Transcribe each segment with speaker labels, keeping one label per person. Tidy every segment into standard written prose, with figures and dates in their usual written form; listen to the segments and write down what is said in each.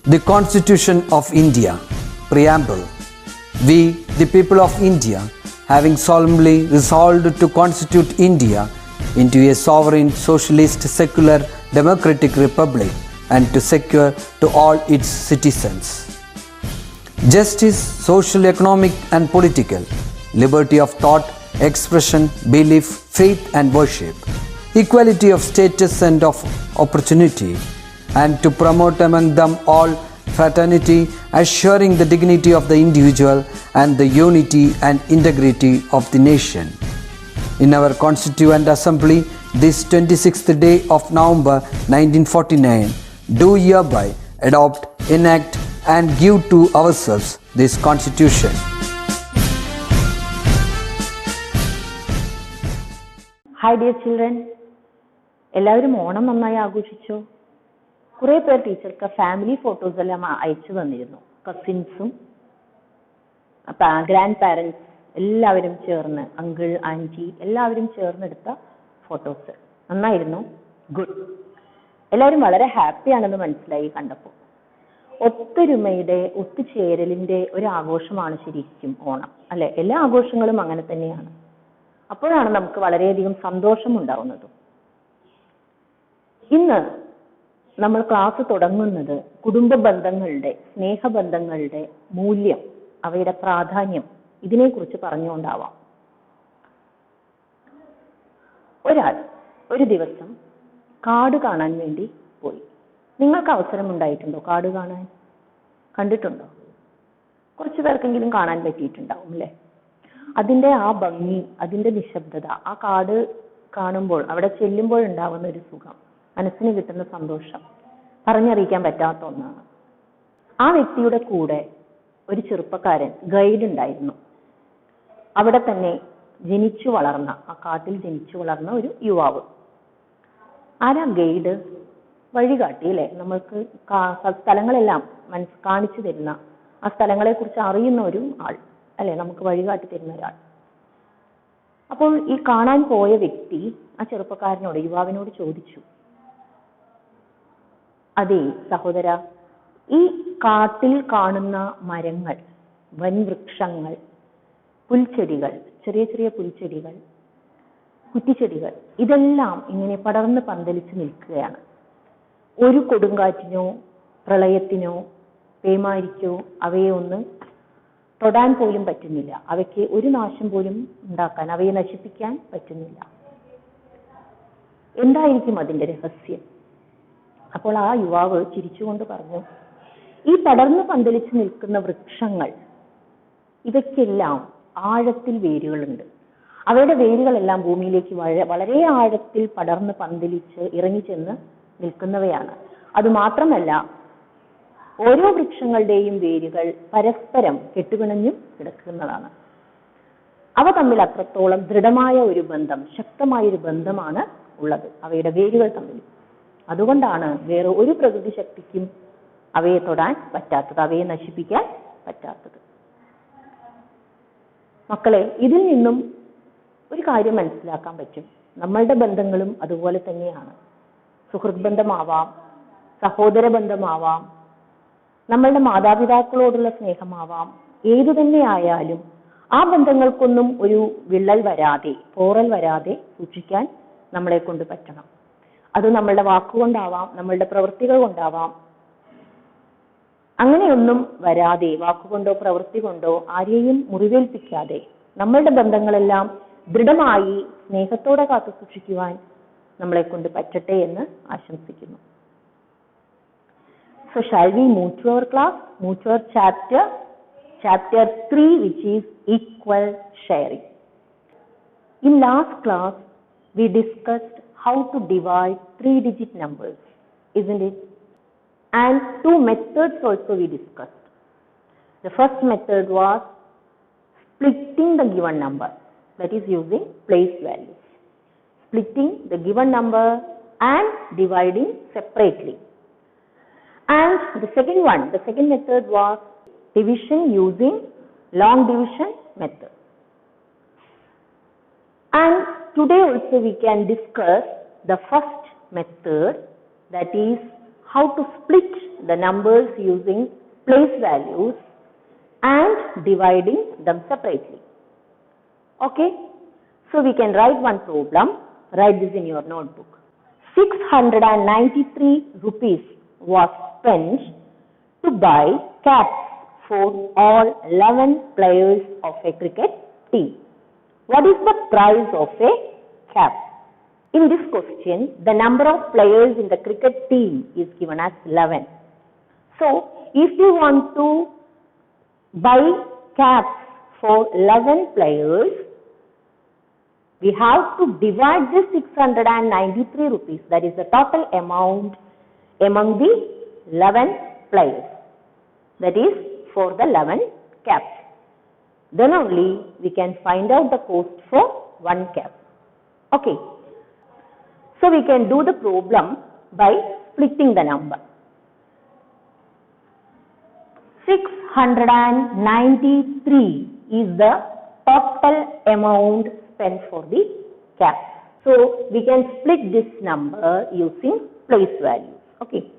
Speaker 1: The Constitution of India, Preamble. We, the people of India, having solemnly resolved to constitute India into a sovereign, socialist, secular, democratic republic and to secure to all its citizens justice, social, economic and political, liberty of thought, expression, belief, faith and worship, equality of status and of opportunity, and to promote among them all fraternity, assuring the dignity of the individual and the unity and integrity of the nation. In our Constituent Assembly, this 26th day of November 1949, do hereby adopt, enact and give to ourselves this Constitution.
Speaker 2: Hi dear children, എല്ലാവരും ഓണം നന്നായി ആഘോഷിച്ചോ? കുറേ പേർ ടീച്ചർക്ക് family photos എല്ലാം അയച്ചു തന്നിരുന്നു. കസിൻസും grand parents എല്ലാവരും ചേർന്ന്, അങ്കിൾ ആൻറ്റി എല്ലാവരും ചേർന്നെടുത്ത ഫോട്ടോസ് നന്നായിരുന്നു. ഗുഡ്. എല്ലാവരും വളരെ ഹാപ്പിയാണെന്ന് മനസ്സിലായി കണ്ടപ്പോൾ. ഒത്തൊരുമയുടെ, ഒത്തുചേരലിൻ്റെ ഒരു ആഘോഷമാണ് ശരിക്കും ഓണം, അല്ലെ? എല്ലാ ആഘോഷങ്ങളും അങ്ങനെ തന്നെയാണ്. അപ്പോഴാണ് നമുക്ക് വളരെയധികം സന്തോഷമുണ്ടാവുന്നതും. ഇന്ന് നമ്മൾ ക്ലാസ് തുടങ്ങുന്നത് കുടുംബ ബന്ധങ്ങളുടെ, സ്നേഹബന്ധങ്ങളുടെ മൂല്യം, അവയുടെ പ്രാധാന്യം ഇതിനെക്കുറിച്ച് പറഞ്ഞുകൊണ്ടാവാം. ഒരാൾ ഒരു ദിവസം കാട് കാണാൻ വേണ്ടി പോയി. നിങ്ങൾക്ക് അവസരം ഉണ്ടായിട്ടുണ്ടോ കാട് കാണാൻ? കണ്ടിട്ടുണ്ടോ? കുറച്ചു പേർക്കെങ്കിലും കാണാൻ പറ്റിയിട്ടുണ്ടാവും അല്ലേ? അതിൻ്റെ ആ ഭംഗി, അതിൻ്റെ നിശബ്ദത, ആ കാട് കാണുമ്പോൾ, അവിടെ ചെല്ലുമ്പോൾ ഉണ്ടാവുന്ന ഒരു സുഖം, മനസ്സിന് കിട്ടുന്ന സന്തോഷം പറഞ്ഞറിയിക്കാൻ പറ്റാത്ത ഒന്നാണ്. ആ വ്യക്തിയുടെ കൂടെ ഒരു ചെറുപ്പക്കാരൻ ഗൈഡ് ഉണ്ടായിരുന്നു. അവിടെ തന്നെ ജനിച്ചു വളർന്ന, ആ കാട്ടിൽ ജനിച്ചു വളർന്ന ഒരു യുവാവ്. ആരാ ഗൈഡ്? വഴികാട്ടി അല്ലേ? നമ്മൾക്ക് സ്ഥലങ്ങളെല്ലാം കാണിച്ചു തരുന്ന, ആ സ്ഥലങ്ങളെക്കുറിച്ച് അറിയുന്ന ഒരു ആൾ അല്ലെ? നമുക്ക് വഴികാട്ടി തരുന്ന ഒരാൾ. അപ്പോൾ ഈ കാണാൻ പോയ വ്യക്തി ആ ചെറുപ്പക്കാരനോട്, യുവാവിനോട് ചോദിച്ചു, അതെ സഹോദര, ഈ കാട്ടിൽ കാണുന്ന മരങ്ങൾ, വൻവൃക്ഷങ്ങൾ, പുൽച്ചെടികൾ, ചെറിയ ചെറിയ പുൽച്ചെടികൾ, കുറ്റിച്ചെടികൾ, ഇതെല്ലാം ഇങ്ങനെ പടർന്ന് പന്തലിച്ച് നിൽക്കുകയാണ്. ഒരു കൊടുങ്കാറ്റിനോ പ്രളയത്തിനോ പേമാരിക്കോ അവയെ ഒന്ന് തൊടാൻ പോലും പറ്റുന്നില്ല. അവയ്ക്ക് ഒരു നാശം പോലും ഉണ്ടാക്കാൻ, അവയെ നശിപ്പിക്കാൻ പറ്റുന്നില്ല. എന്തായിരിക്കും അതിൻ്റെ രഹസ്യം? അപ്പോൾ ആ യുവാവ് ചിരിച്ചുകൊണ്ട് പറഞ്ഞു, ഈ പടർന്ന് പന്തലിച്ച് നിൽക്കുന്ന വൃക്ഷങ്ങൾ, ഇവയ്ക്കെല്ലാം ആഴത്തിൽ വേരുകളുണ്ട്. അവയുടെ വേരുകളെല്ലാം ഭൂമിയിലേക്ക് വളരെ ആഴത്തിൽ പടർന്ന് പന്തലിച്ച് ഇറങ്ങിച്ചെന്ന് നിൽക്കുന്നവയാണ്. അതുമാത്രമല്ല, ഓരോ വൃക്ഷങ്ങളുടെയും വേരുകൾ പരസ്പരം കെട്ടുപിണഞ്ഞും കിടക്കുന്നതാണ്. അവ തമ്മിൽ അത്രത്തോളം ദൃഢമായ ഒരു ബന്ധം, ശക്തമായൊരു ബന്ധമാണ് ഉള്ളത് അവയുടെ വേരുകൾ തമ്മിൽ. അതുകൊണ്ടാണ് വേറെ ഒരു പ്രകൃതി ശക്തിക്കും അവയെ തൊടാൻ പറ്റാത്തത്, അവയെ നശിപ്പിക്കാൻ പറ്റാത്തത്. മക്കളെ, ഇതിൽ നിന്നും ഒരു കാര്യം മനസ്സിലാക്കാൻ പറ്റും. നമ്മളുടെ ബന്ധങ്ങളും അതുപോലെ തന്നെയാണ്. സുഹൃത്ത് ബന്ധമാവാം, സഹോദര ബന്ധമാവാം, നമ്മളുടെ മാതാപിതാക്കളോടുള്ള സ്നേഹമാവാം, ഏതു തന്നെ ആയാലും ആ ബന്ധങ്ങൾക്കൊന്നും ഒരു വിള്ളൽ വരാതെ, പോറൽ വരാതെ സൂക്ഷിക്കാൻ നമ്മളെ കൊണ്ട് പറ്റണം. അത് നമ്മളുടെ വാക്കുകൊണ്ടാവാം, നമ്മളുടെ പ്രവൃത്തികൾ കൊണ്ടാവാം. അങ്ങനെയൊന്നും വരാതെ, വാക്കുകൊണ്ടോ പ്രവൃത്തി കൊണ്ടോ ആരെയും മുറിവേൽപ്പിക്കാതെ നമ്മളുടെ ബന്ധങ്ങളെല്ലാം ദൃഢമായി സ്നേഹത്തോടെ കാത്തു സൂക്ഷിക്കുവാൻ നമ്മളെ കൊണ്ട് പറ്റട്ടെ എന്ന് ആശംസിക്കുന്നു. So shall we move to our class, move to our chapter 3, which is equal sharing. In last class, we discussed how to divide 3-digit numbers, isn't it? And 2 methods also we discussed. The first method was splitting the given number, that is using place values. Splitting the given number and dividing separately. And the second method was division using long division method. And today also we can discuss the first method, that is how to split the numbers using place values and dividing them separately. Okay, so we can write one problem. Write this in your notebook. 693 rupees was spent to buy caps for all 11 players of a cricket team. What is the price of a cap? In this question, the number of players in the cricket team is given as 11. So, if you want to buy caps for 11 players, we have to divide this 693 rupees, that is the total amount among the 11 players, that is for the 11 caps. Then only we can find out the cost for one cap. Okay. So we can do the problem by splitting the number. 693 is the total amount spent for the cap. So we can split this number using place values. Okay.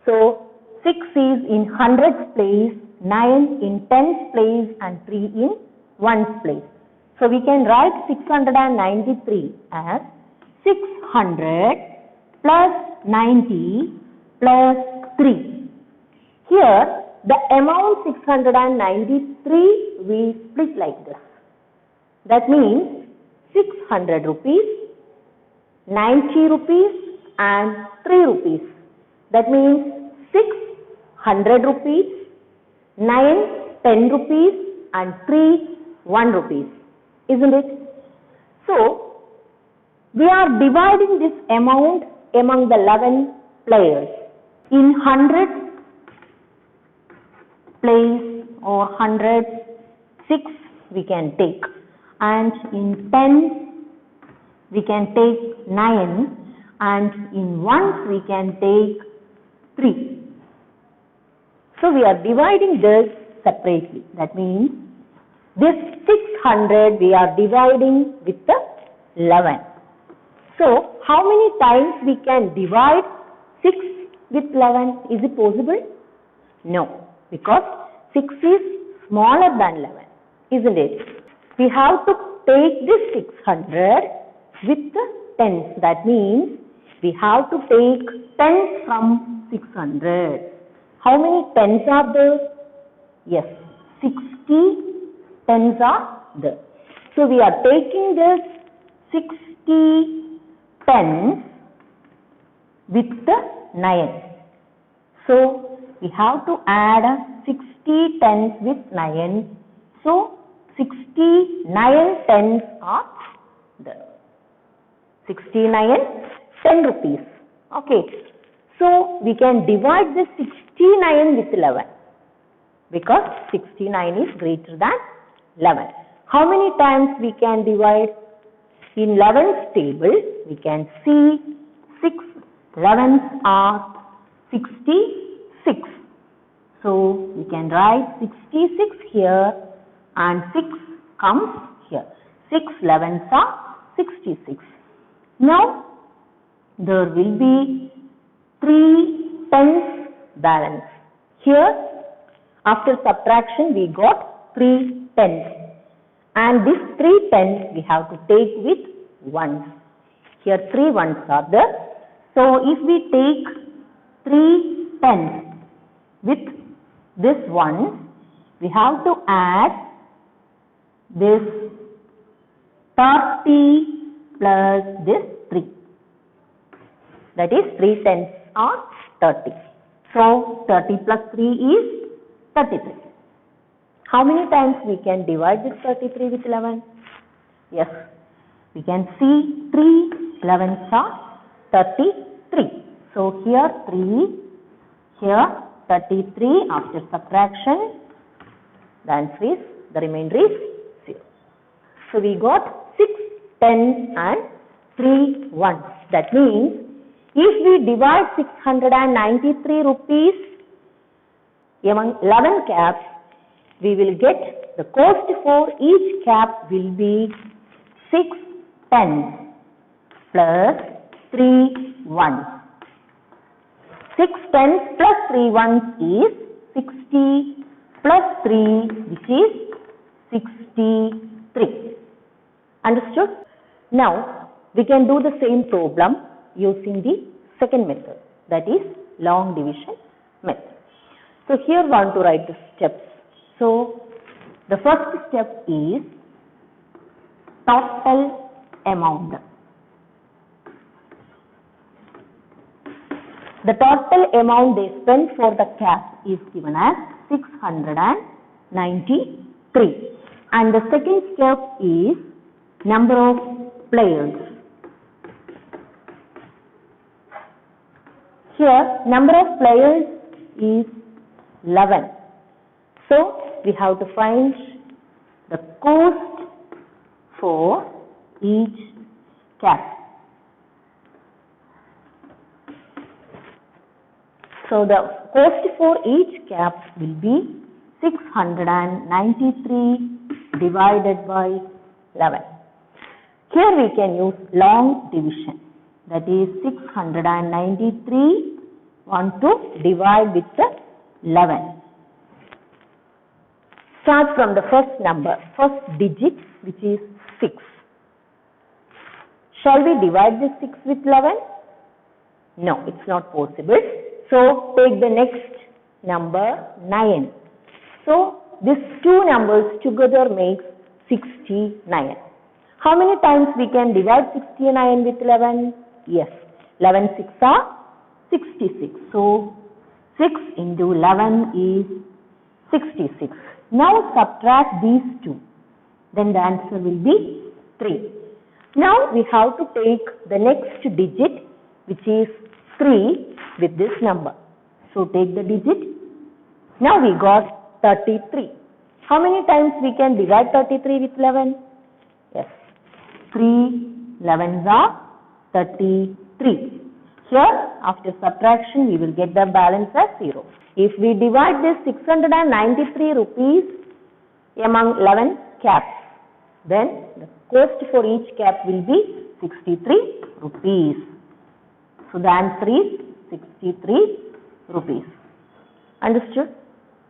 Speaker 2: So 6 is in hundreds place, 9 in tens place and 3 in ones place. So we can write 693 as 600 plus 90 plus 3. Here the amount 693 we split like this. That means 600 rupees, 90 rupees and 3 rupees. That means 600 rupees, 9 10 rupees and 3 1 rupees. Isn't it? So we are dividing this amount among the 11 players. In hundreds place or hundreds, 6 we can take, and in tens we can take 9, and in ones we can take 3. So we are dividing this separately. That means this 600 we are dividing with the 11. So how many times we can divide 6 with 11? Is it possible? No, because 6 is smaller than 11, isn't it? We have to take this 600 with the tens. That means we have to take 10 from 600. How many tens are there? Yes, 60 tens are there. So we are taking this 60 tens with the 9. So we have to add 60 tens with 9. So 69 tens are there. 69 10 rupees. Okay. So we can divide the 69 with 11 because 69 is greater than 11. How many times we can divide? In 11's table, we can see 6 11s are 66. So we can write 66 here and 6 comes here. 6 11s are 66. Now there will be 3 tens balance. Here after subtraction we got 3 tens. And these 3 tens we have to take with ones. Here 3 ones are there. So if we take 3 tens with this one, we have to add this 30 plus this 3. That is 3 tens are 30. So 30 plus 3 is 33. How many times we can divide this 33 with 11? Yes, we can see 3 11s are 33. So here 3, here 33 after subtraction, the answer is, the remainder is 0. So we got 6 tens and 3 ones. That means if we divide 693 rupees among 11 caps, we will get the cost for each cap will be 6 tens plus 3 ones. 6 tens plus 3 ones is 60 plus 3 which is 63. Understood? Now we can do the same problem using the second method, that is long division method. So here want to write the steps. So the first step is total amount. The total amount they spent for the cap is given as 693. And the second step is number of players. Here number of players is 11. So we have to find the cost for each cap. So the cost for each cap will be 693 divided by 11. Here we can use long division, that is 693 want to divide with the 11. Start from the first number, first digit, which is 6. Shall we divide this 6 with 11? No, it's not possible. So take the next number 9. So these two numbers together makes 69. How many times we can divide 69 with 11? Yes, 11 6 are 66. So 6 into 11 is 66. Now subtract these two. Then the answer will be 3. Now we have to take the next digit, which is 3, with this number. So take the digit. Now we got 33. How many times we can divide 33 with 11? Yes, 3 11s are 33. Here after subtraction we will get the balance as 0. If we divide this 693 rupees among 11 caps, then the cost for each cap will be 63 rupees. So the answer is 63 rupees. Understood?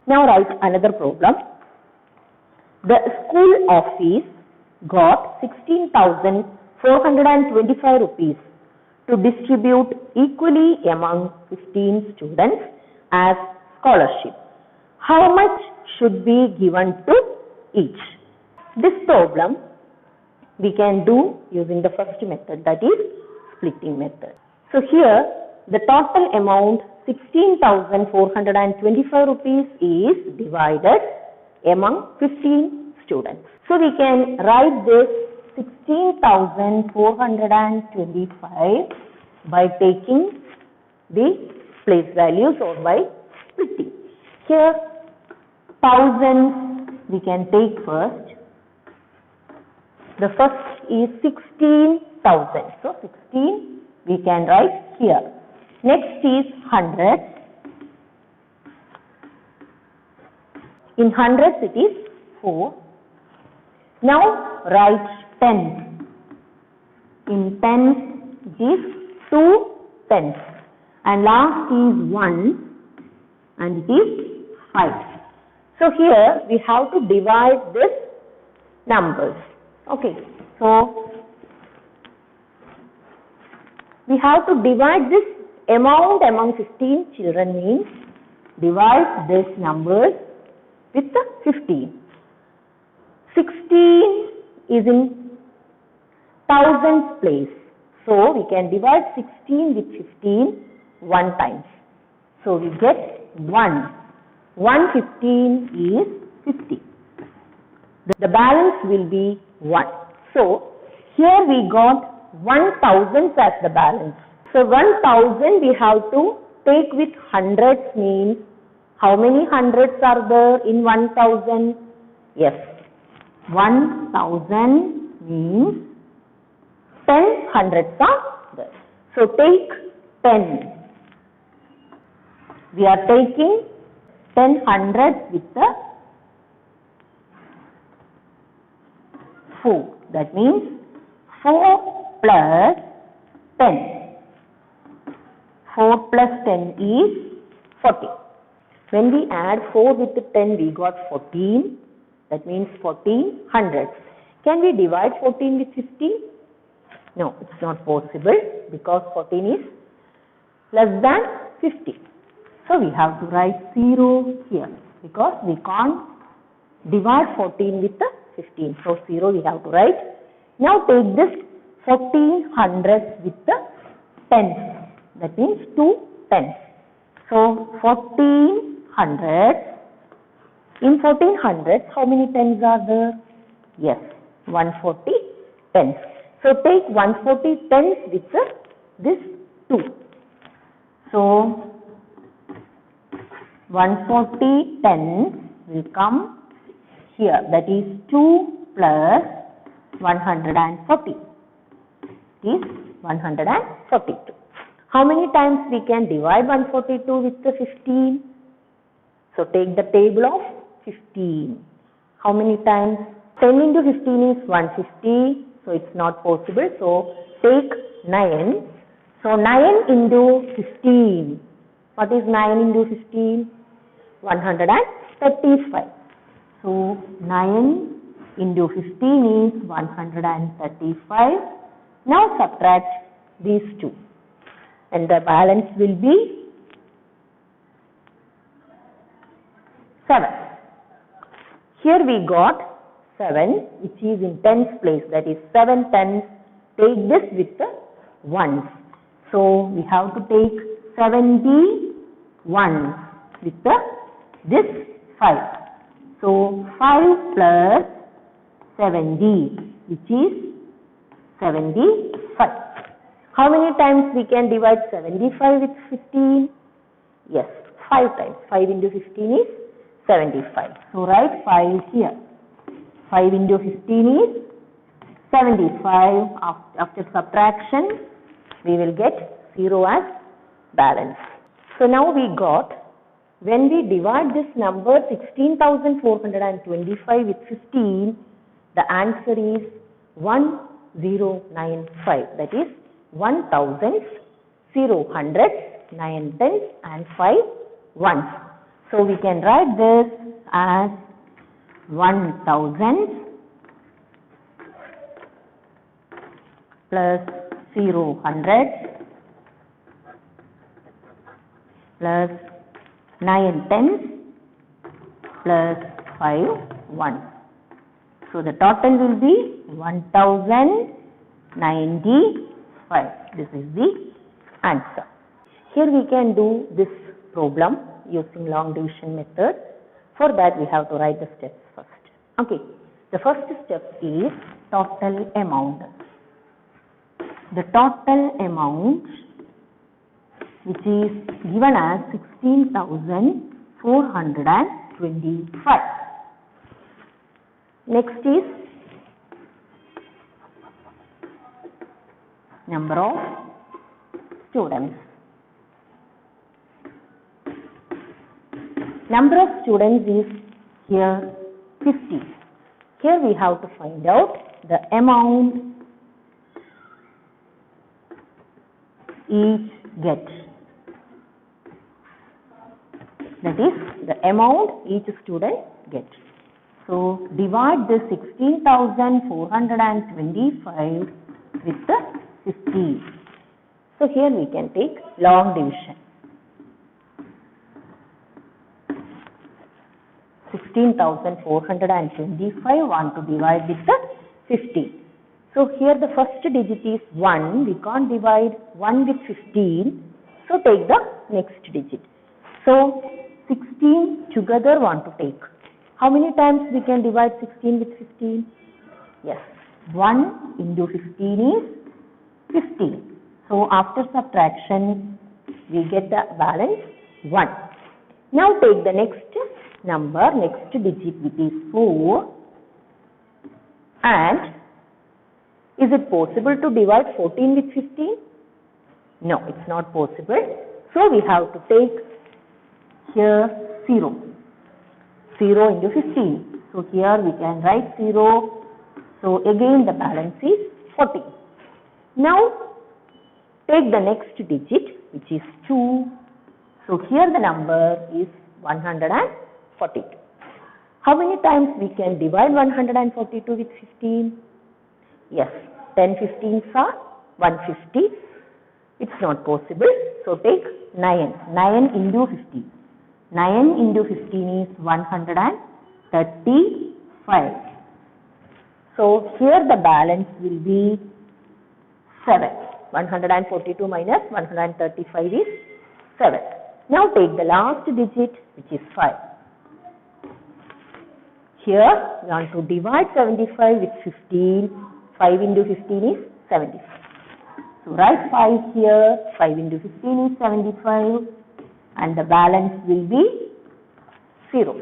Speaker 2: Now write another problem. The school office got 16,425 rupees to distribute equally among 15 students as scholarship. How much should be given to each? This problem we can do using the first method, that is splitting method. So here the total amount 16,425 rupees is divided among 15 students. So we can write this 16,425 by taking the place values or by splitting. Here thousands we can take first. The first is 16,000. So 16 we can write here. Next is 100. In hundreds it is 4. Now write 10. In tens it is 2 tens. And last is 1 and it is 5. So here we have to divide this numbers. Okay. So we have to divide this amount among 15 children, means divide this numbers with the 15. 16 is in thousands place. So we can divide 16 with 15 one times. So we get 1. 115 is 50. The balance will be 1. So here we got 1,000 as the balance. So 1,000 we have to take with hundreds, means how many hundreds are there in 1,000? Yes, 1,000 means 10 hundreds are there. So take 10. We are taking 10 hundreds with the 4. That means 4 plus 10. 4 plus 10 is 40. When we add 4 with 10, we got 14. That means 14 hundreds. Can we divide 14 with 15? No, it's not possible because 14 is less than 50. So we have to write 0 here because we can't divide 14 with 15. So 0 we have to write. Now take this 14 hundreds with the tens. That means 2 tens. So 14 hundreds. In 14 hundreds, how many tens are there? Yes, 140 tens. So take 140 tens with this 2. So 140 tens will come here. That is 2 plus 140 is 142. How many times we can divide 142 with the 15? So take the table of 15. How many times? 10 into 15 is 150. So it's not possible. So take 9. So 9 into 15. What is 9 into 15? 135. So 9 into 15 is 135. Now subtract these two. And the balance will be 7. Here we got 7 which is in tens place, that is 7 tens. Take this with the ones. So we have to take 71 with this 5. So 5 plus 70 which is 75. How many times we can divide 75 with 15? Yes, 5 times. 5 into 15 is 75. So write 5 here. 5 into 15 is 75. After subtraction, we will get 0 as balance. So now we got, when we divide this number 16,425 with 15, the answer is 1095. That is 1000, 0 hundreds, 9 tens and 5 ones. So we can write this as 1000 plus 0 hundreds plus 9 tens plus 5 ones. So the total will be 1095. This is the answer. Here we can do this problem using long division method. For that we have to write the steps first. Okay. The first step is total amount. The total amount which is given as 16,425. Next is number of students. Number of students is here 50. Here we have to find out the amount each gets. That is the amount each student gets. So divide this 16,425 with the 50. So here we can take long division. 16,425 want to divide with the 50. So here the first digit is 1. We can't divide 1 with 15. So take the next digit. So 16 together want to take. How many times we can divide 16 with 15? Yes. 1 into 15 is 15. So after subtraction, we get the balance 1. Now take the next number, next digit, which is 4. And is it possible to divide 14 with 15? No, it's not possible. So we have to take here 0. 0 into 15. So here we can write 0. So again the balance is 14. Now take the next digit which is 2. So here the number is 142. How many times we can divide 142 with 15? Yes, 10 15s are 150. It's not possible. So take 9. 9 into 15. 9 into 15 is 135. So here the balance will be 7. 142 minus 135 is 7. Now take the last digit, which is 5. Here we want to divide 75 with 15. 5 into 15 is 75. So write 5 here. 5 into 15 is 75. And the balance will be 0.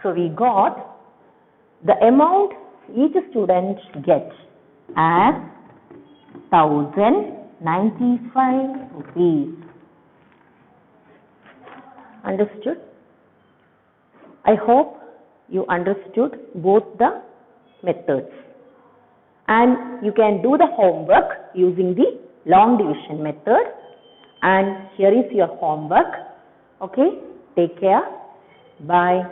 Speaker 2: So we got the amount each student gets as 1,095 rupees. Understood? I hope you understood both the methods. And you can do the homework using the long division method. And here is your homework. Okay? Take care. Bye.